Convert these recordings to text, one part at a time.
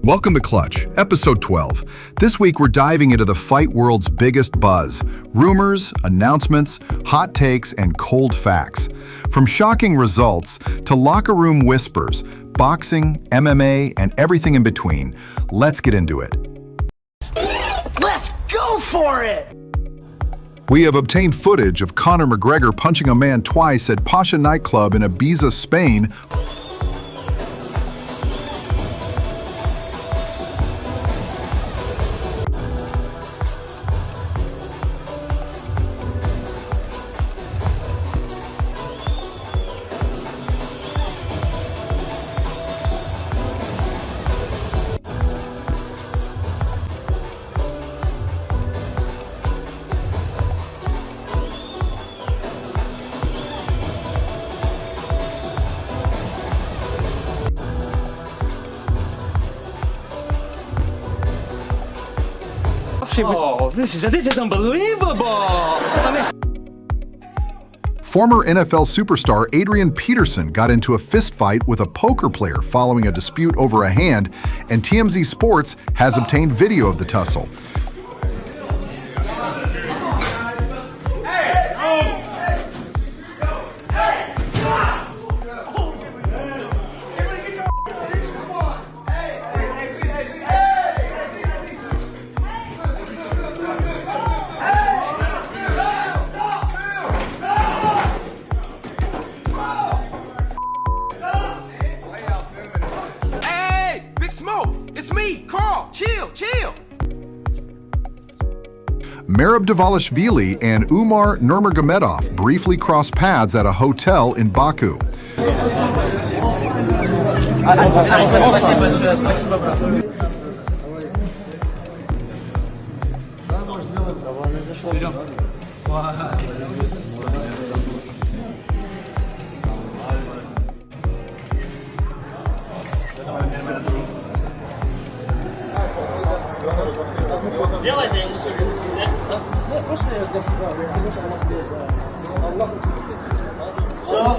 Welcome to Clutch, episode 12. This week we're diving into the fight world's biggest buzz. Rumors, announcements, hot takes, and cold facts. From shocking results to locker room whispers, boxing, MMA, and everything in between. Let's get into it. Let's go for it! We have obtained footage of Conor McGregor punching a man twice at Pacha Nightclub in Ibiza, Spain. Oh, this is unbelievable! Former NFL superstar Adrian Peterson got into a fistfight with a poker player following a dispute over a hand, and TMZ Sports has obtained video of the tussle. It's me, Carl. Chill. Merab Dvalishvili and Umar Nurmagomedov briefly crossed paths at a hotel in Baku.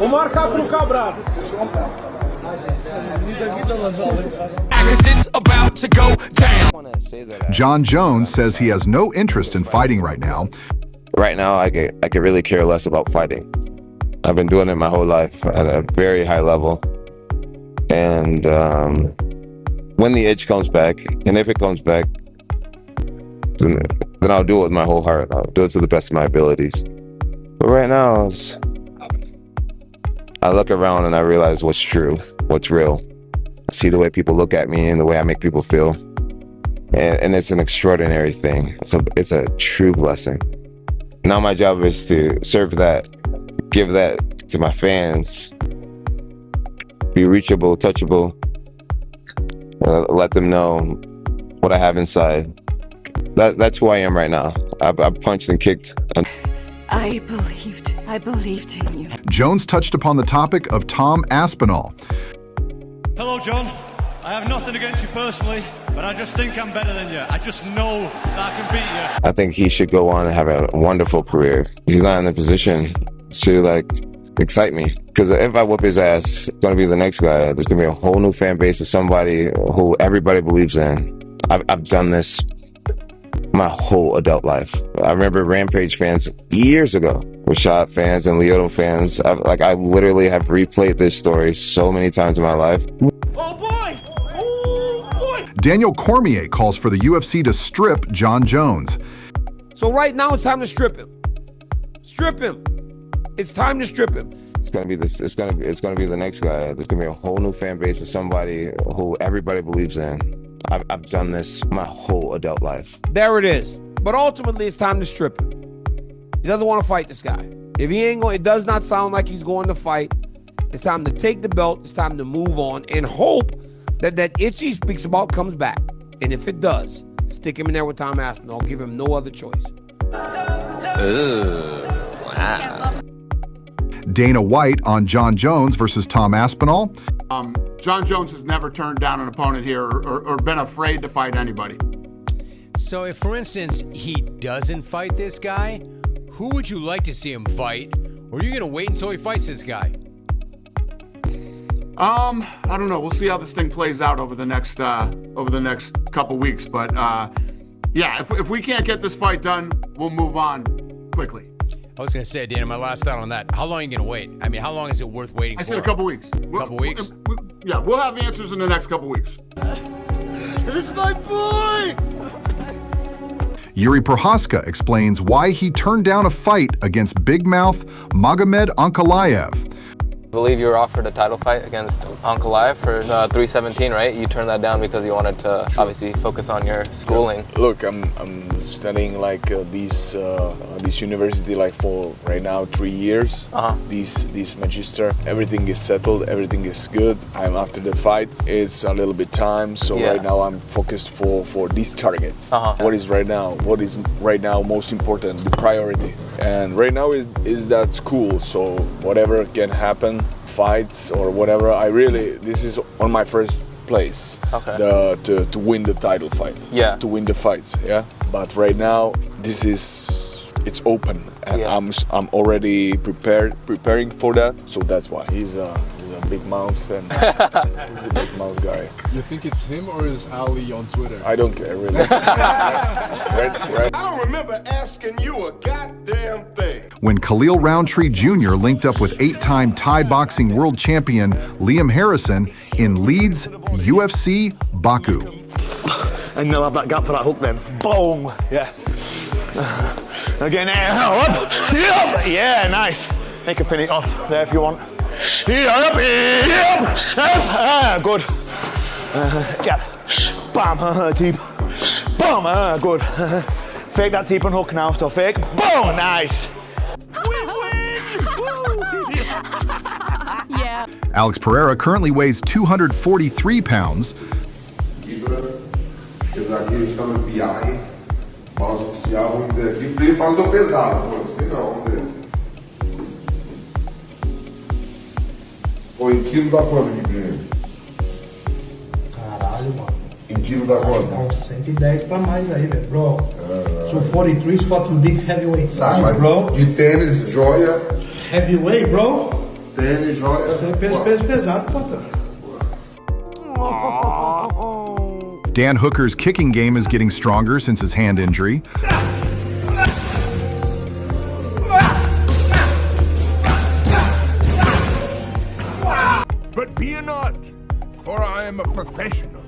Umar Cabral. It's about to go down. Jon Jones says he has no interest in fighting right now. Right now, I could really care less about fighting. I've been doing it my whole life at a very high level. And when the itch comes back, and if it comes back, then I'll do it with my whole heart. I'll do it to the best of my abilities. But right now, I look around and I realize what's true, what's real. I see the way people look at me and the way I make people feel. And it's an extraordinary thing. It's a true blessing. Now my job is to serve that, give that to my fans, be reachable, touchable, let them know what I have inside. That's who I am right now. I've punched and kicked. I believed in you. Jones touched upon the topic of Tom Aspinall. Hello, John. I have nothing against you personally, but I just think I'm better than you. I just know that I can beat you. I think he should go on and have a wonderful career. He's not in a position to excite me. Because if I whoop his ass, it's going to be the next guy. There's going to be a whole new fan base of somebody who everybody believes in. I've done this my whole adult life. I remember Rampage fans years ago, Rashad fans and Lyoto fans. I literally have replayed this story so many times in my life. Oh boy! Oh boy! Daniel Cormier calls for the UFC to strip Jon Jones. So right now it's time to strip him. Strip him. It's time to strip him. It's gonna be It's gonna be the next guy. There's gonna be a whole new fan base of somebody who everybody believes in. I've done this my whole adult life. There it is. But ultimately, it's time to strip him. He doesn't want to fight this guy. If he ain't going, it does not sound like he's going to fight. It's time to take the belt. It's time to move on and hope that that itch he speaks about comes back. And if it does, stick him in there with Tom Aspinall. Give him no other choice. Wow. Dana White on Jon Jones versus Tom Aspinall. Jon Jones has never turned down an opponent here or been afraid to fight anybody. So if, for instance, he doesn't fight this guy, who would you like to see him fight? Or are you going to wait until he fights this guy? I don't know. We'll see how this thing plays out over the next couple weeks. But yeah, if we can't get this fight done, we'll move on quickly. I was going to say, Dana, my last thought on that. How long are you going to wait? I mean, how long is it worth waiting for? I said a couple weeks. Couple weeks? Yeah, we'll have answers in the next couple weeks. This is my boy! Jiri Prochazka explains why he turned down a fight against big mouth Magomed Ankalaev. I believe you were offered a title fight against Ankalaev for 317, right? You turned that down because you wanted to obviously focus on your schooling. Look, I'm studying like this university like for right now 3 years. This magister, everything is settled, everything is good. I'm after the fight. It's a little bit time, so right now I'm focused for this target. What is right now? What is right now most important? The priority. And right now is that school. So whatever can happen, fights or whatever. This is on my first place. To win the title fight. Yeah. To win the fights. Yeah. But right now, it's open, and I'm already preparing for that. So that's why he's a big mouth, and he's a big mouth guy. You think it's him or is Ali on Twitter? I don't care really. right? I don't remember asking you a goddamn thing. When Khalil Rountree Jr. linked up with 8-time Thai boxing world champion Liam Harrison in Leeds, UFC, Baku. And they'll have that gap for that hook then. Boom! Yeah. Again, up! Yep! Yeah, nice. You can finish off there if you want. Yep! Good. Jab. Bam! Teep. Bam! Good. Fake that teep and hook now. Still fake. Boom! Nice. We win! Yeah. Alex Pereira currently weighs 243 pounds. Apesar que ele está no PI, mas oficial, vamos ver aqui. Ele fala do pesado, pô, sei não, vamos ver. Pô, em quilo dá quanto aqui, Breno? Caralho, mano. Em quilo dá quanto? Então, 110 pra mais aí, velho, bro. So 43 is fucking big heavyweight size, mas bro. de tênis, joia. Heavyweight, bro. Tênis, joia. Peso pesado, patrão. Dan Hooker's kicking game is getting stronger since his hand injury. But fear not, for I am a professional.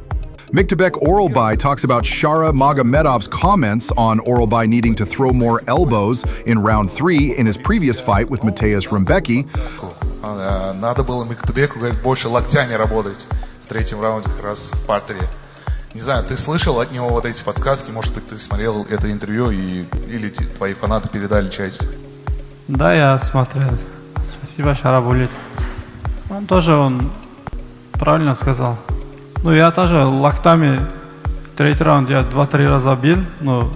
Miktabek Oralbai talks about Shara Magomedov's comments on Oralbai needing to throw more elbows in round 3 in his previous fight with Mateusz Rebecki. Надо было Миктубеку, говорит, больше локтями работать в третьем раунде как раз в партере. Не знаю, ты слышал от него вот эти подсказки, может быть, ты смотрел это интервью или твои фанаты передали часть? Да, я смотрел. Спасибо, Шара будет. Он правильно сказал. Ну, я тоже локтями третий раунд я 2-3 раза бил, но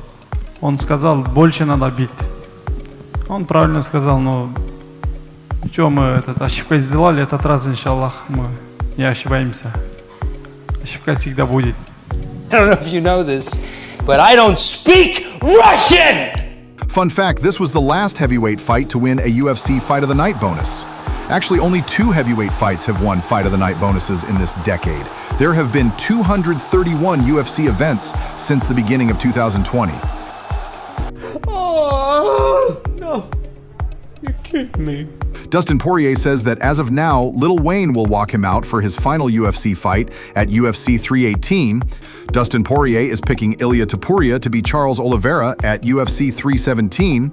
он сказал, больше надо бить. Он правильно сказал, но что мы ошибку сделали, этот раз, иншаллах, мы не ошибаемся. Ошибка всегда будет. I don't know if you know this, but I don't speak Russian! Fun fact, this was the last heavyweight fight to win a UFC Fight of the Night bonus. Actually, only 2 heavyweight fights have won Fight of the Night bonuses in this decade. There have been 231 UFC events since the beginning of 2020. Oh, no. You're kidding me. Dustin Poirier says that as of now, Lil Wayne will walk him out for his final UFC fight at UFC 318. Dustin Poirier is picking Ilia Topuria to be Charles Oliveira at UFC 317.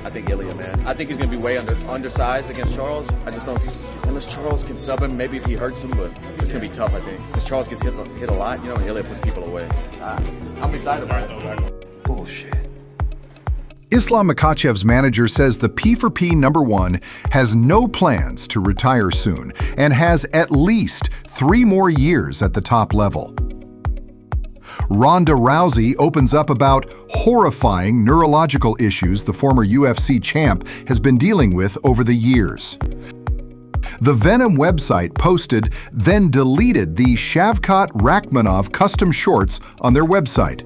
I think Ilia, man. I think he's going to be way undersized against Charles. I just don't, unless Charles can sub him, maybe if he hurts him, but it's going to be tough, I think. Because Charles gets hit a lot, you know, and Ilia puts people away. I'm excited about it. Bullshit. Islam Makhachev's manager says the P4P #1 has no plans to retire soon and has at least 3 more years at the top level. Ronda Rousey opens up about horrifying neurological issues the former UFC champ has been dealing with over the years. The Venom website posted, then deleted the Shavkat Rakhmonov custom shorts on their website.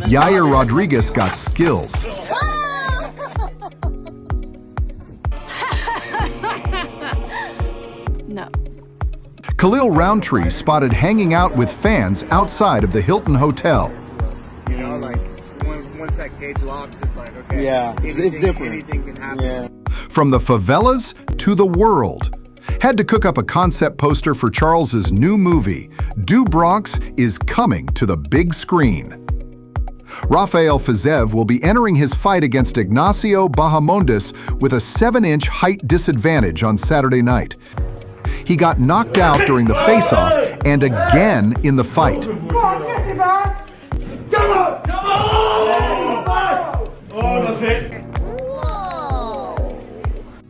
Yair Rodriguez got skills. No. Khalil Rountree spotted hanging out with fans outside of the Hilton Hotel. You know, like once that cage locks, it's like, okay. Yeah, it's different. Anything can happen. Yeah. From the favelas to the world. Had to cook up a concept poster for Charles's new movie, Do Bronx is coming to the big screen. Rafael Fiziev will be entering his fight against Ignacio Bahamondes with a 7-inch height disadvantage on Saturday night. He got knocked out during the face-off and again in the fight.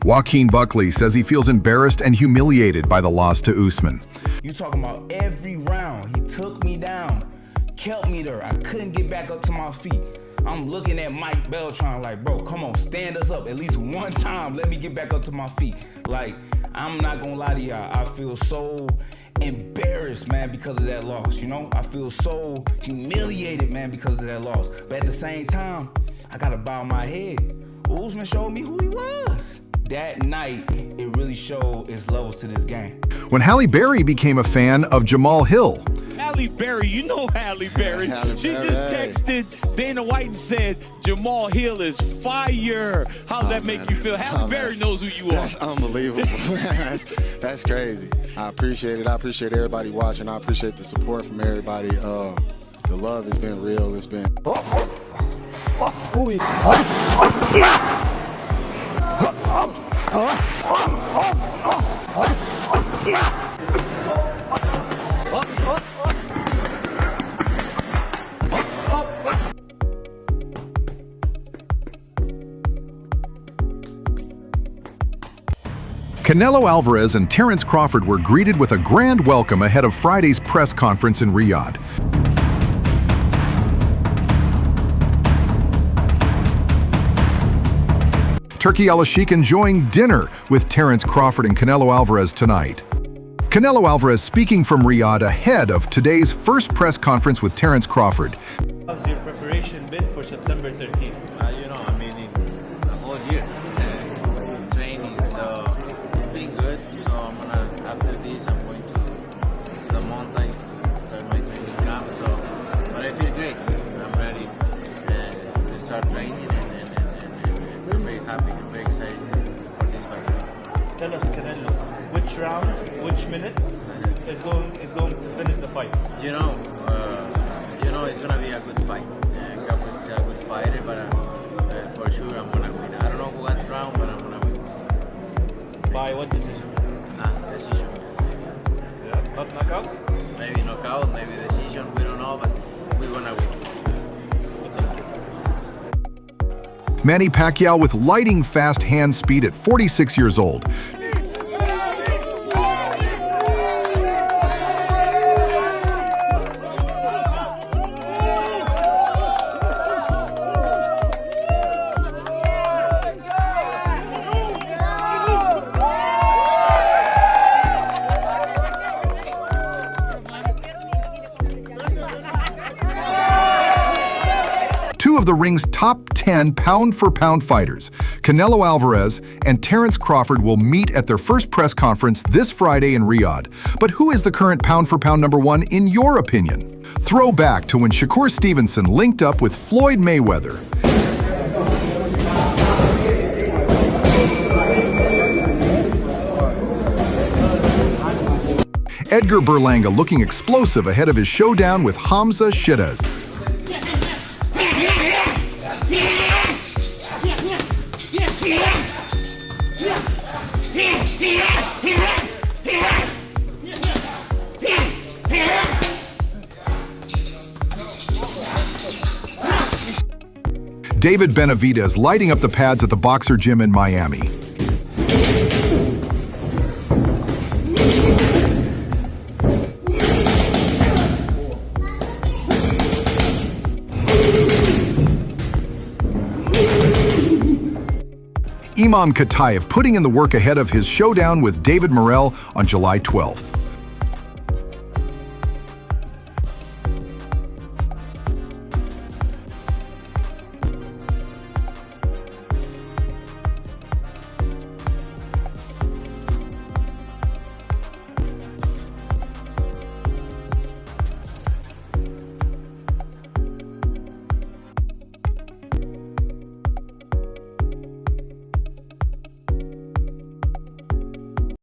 Joaquin Buckley says he feels embarrassed and humiliated by the loss to Usman. You talking about every round, he took me down, kept me there. I couldn't get back up to my feet. I'm looking at Mike Beltran like, bro, come on, stand us up at least one time. Let me get back up to my feet. Like, I'm not gonna lie to y'all. I feel so embarrassed, man, because of that loss, you know? I feel so humiliated, man, because of that loss. But at the same time, I gotta bow my head. Usman showed me who he was. That night, it really showed its levels to this game. When Halle Berry became a fan of Jamal Hill. Halle Berry, you know Halle Berry. She just texted Dana White and said, Jamal Hill is fire. How does that make you feel? Halle Berry knows who you are. That's unbelievable. That's crazy. I appreciate it. I appreciate everybody watching. I appreciate the support from everybody. The love has been real. It's been... Canelo Alvarez and Terence Crawford were greeted with a grand welcome ahead of Friday's press conference in Riyadh. Turki Alalshikh enjoying dinner with Terence Crawford and Canelo Alvarez tonight. Canelo Alvarez speaking from Riyadh ahead of today's first press conference with Terence Crawford. How's your preparation been for September 13th? You know, I mean, the whole year. Training, so it's been good. So I'm gonna, after this, I'm going to the mountains to start my training camp. So, but I feel great. I'm ready to start training, and I'm very happy. I'm very excited for this fight. Tell us, Canelo, which round, which minute is going to finish the fight? You know, it's gonna be a good fight. Crawford's still a good fighter, but for sure I'm gonna win. I don't know what round, but I'm gonna win. By what decision? Decision. Yeah, not knockout? Maybe knockout, maybe decision. We don't know, but we're gonna win. Manny Pacquiao with lightning fast hand speed at 46 years old. Two of the ring's top 10 pound-for-pound fighters, Canelo Alvarez and Terence Crawford, will meet at their first press conference this Friday in Riyadh. But who is the current pound-for-pound #1 in your opinion? Throw back to when Shakur Stevenson linked up with Floyd Mayweather. Edgar Berlanga looking explosive ahead of his showdown with Hamza Shiraz. David Benavidez lighting up the pads at the Boxer Gym in Miami. Imam Khataev putting in the work ahead of his showdown with David Merab on July 12th.